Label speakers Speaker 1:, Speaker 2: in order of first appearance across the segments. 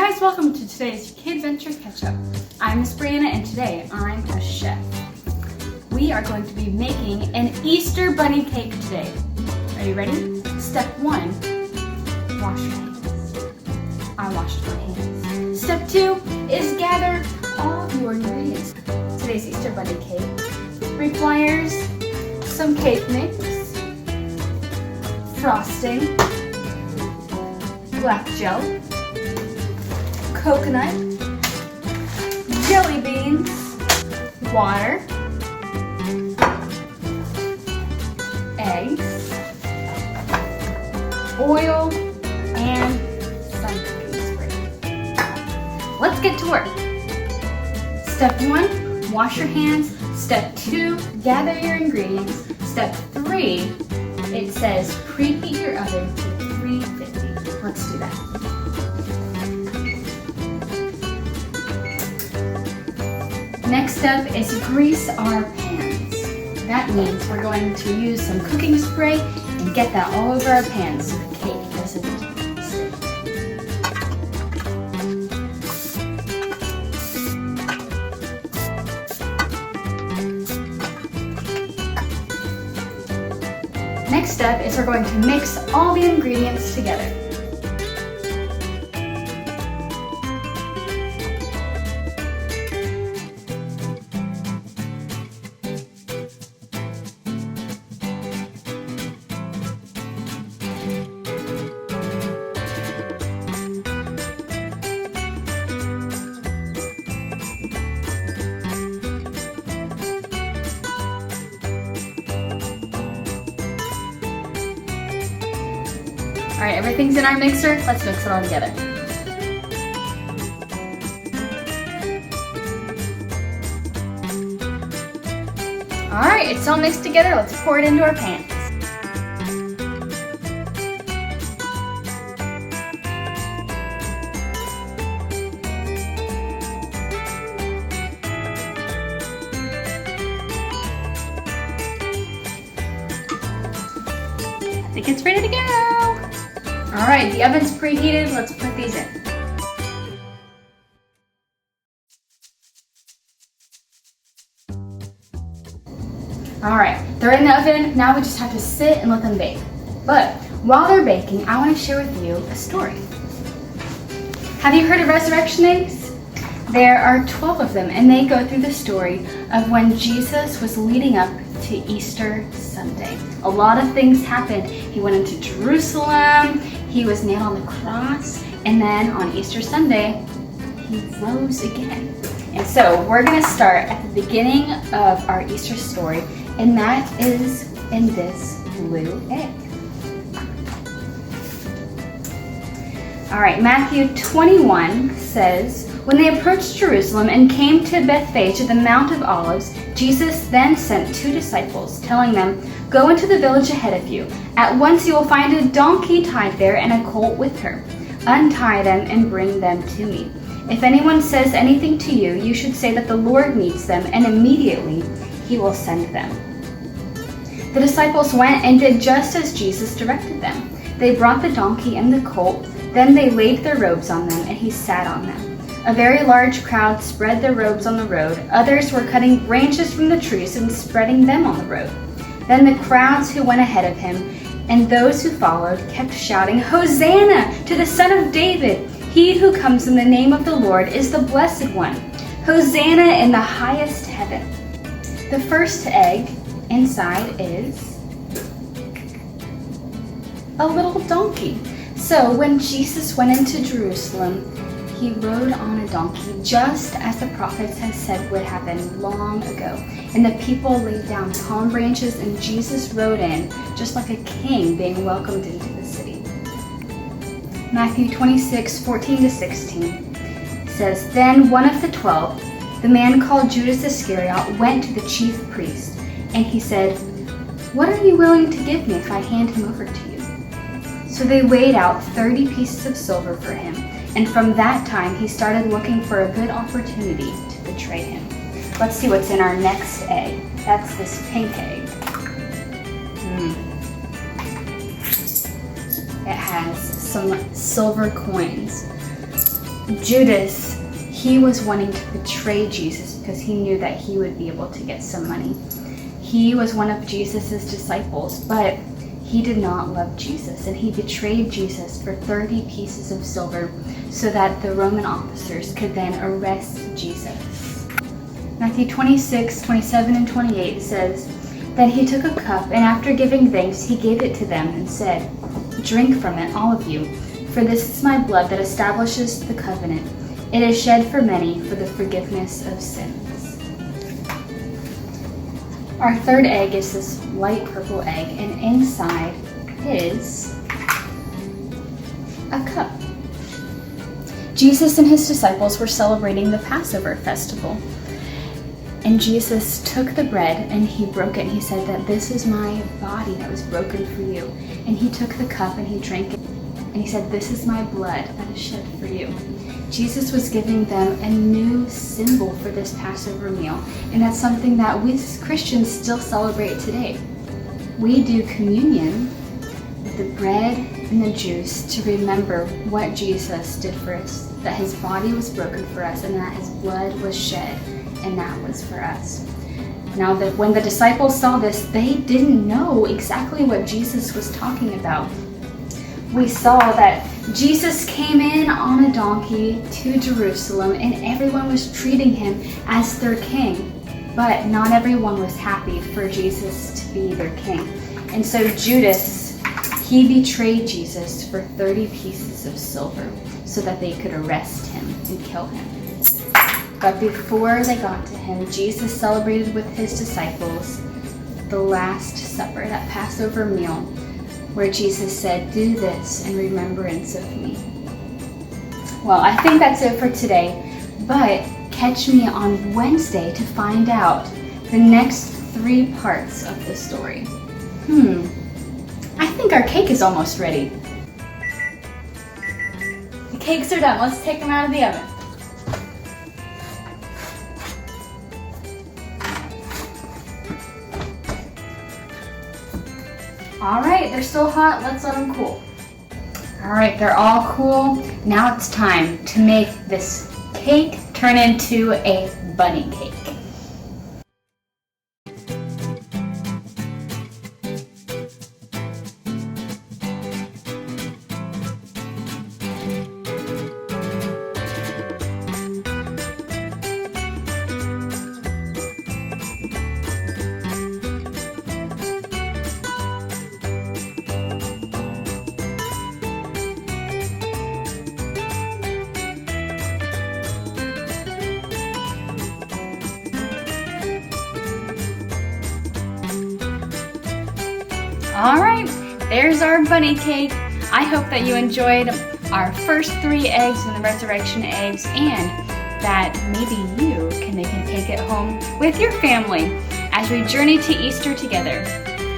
Speaker 1: guys, welcome to today's KidVenture Ketch-up. I'm Miss Brianna and today I'm a chef. We are going to be making an Easter bunny cake today. Are you ready? Step 1, wash your hands. I washed my hands. Step 2 is gather all your ingredients. Today's Easter bunny cake requires some cake mix, frosting, black gel, coconut, jelly beans, water, eggs, oil, and some cooking spray. Let's get to work. Step 1, wash your hands. Step 2, gather your ingredients. Step 3, it says preheat your oven to 350. Let's do that. Next up is grease our pans. That means we're going to use some cooking spray and get that all over our pans so the cake doesn't stick. Next up is we're going to mix all the ingredients together. All right, everything's in our mixer. Let's mix it all together. All right, it's all mixed together. Let's pour it into our pans. I think it's ready to go. All right, the oven's preheated. Let's put these in. All right, they're in the oven. Now we just have to sit and let them bake. But while they're baking, I want to share with you a story. Have you heard of resurrection eggs? There are 12 of them, and they go through the story of when Jesus was leading up to Easter Sunday. A lot of things happened. He went into Jerusalem, he was nailed on the cross, and then on Easter Sunday, he rose again. And so we're gonna start at the beginning of our Easter story, and that is in this blue egg. All right, Matthew 21 says, when they approached Jerusalem and came to Bethphage at the Mount of Olives, Jesus then sent 2 disciples, telling them, go into the village ahead of you. At once you will find a donkey tied there and a colt with her. Untie them and bring them to me. If anyone says anything to you, you should say that the Lord needs them, and immediately he will send them. The disciples went and did just as Jesus directed them. They brought the donkey and the colt. Then they laid their robes on them, and he sat on them. A very large crowd spread their robes on the road. Others were cutting branches from the trees and spreading them on the road. Then the crowds who went ahead of him and those who followed kept shouting, Hosanna to the Son of David! He who comes in the name of the Lord is the Blessed One. Hosanna in the highest heaven. The first egg inside is a little donkey. So when Jesus went into Jerusalem, he rode on a donkey, just as the prophets had said would happen long ago. And the people laid down palm branches, and Jesus rode in, just like a king being welcomed into the city. Matthew 26:14-16 says, Then one of the 12, the man called Judas Iscariot, went to the chief priest, and he said, What are you willing to give me if I hand him over to you? So they weighed out 30 pieces of silver for him. And from that time, he started looking for a good opportunity to betray him. Let's see what's in our next egg. That's this pink egg. It has some silver coins. Judas, he was wanting to betray Jesus because he knew that he would be able to get some money. He was one of Jesus's disciples, but he did not love Jesus, and he betrayed Jesus for 30 pieces of silver so that the Roman officers could then arrest Jesus. Matthew 26, 27, and 28 says, "Then he took a cup, and after giving thanks, he gave it to them and said, 'Drink from it, all of you, for this is my blood that establishes the covenant. It is shed for many for the forgiveness of sins.'" Our third egg is this light purple egg, and inside is a cup. Jesus and his disciples were celebrating the Passover festival. And Jesus took the bread and he broke it, and he said that this is my body that was broken for you. And he took the cup and he drank it, and he said, "This is my blood that is shed for you." Jesus was giving them a new symbol for this Passover meal, and that's something that we as Christians still celebrate today. We do communion with the bread and the juice to remember what Jesus did for us, that his body was broken for us and that his blood was shed, and that was for us. Now, when the disciples saw this, they didn't know exactly what Jesus was talking about. We saw that Jesus came in on a donkey to Jerusalem, and everyone was treating him as their king. But not everyone was happy for Jesus to be their king. And so Judas, he betrayed Jesus for 30 pieces of silver so that they could arrest him and kill him. But before they got to him, Jesus celebrated with his disciples the Last Supper, that Passover meal, where Jesus said, "Do this in remembrance of me." Well, I think that's it for today, but catch me on Wednesday to find out the next 3 parts of the story. I think our cake is almost ready. The cakes are done. Let's take them out of the oven. All right, they're still hot. Let's let them cool. All right, they're all cool. Now it's time to make this cake turn into a bunny cake. All right, there's our bunny cake. I hope that you enjoyed our first 3 eggs and the resurrection eggs, and that maybe you can make a cake at home with your family as we journey to Easter together.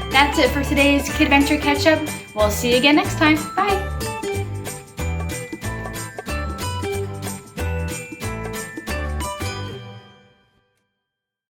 Speaker 1: That's it for today's KidVenture Ketch-up. We'll see you again next time. Bye.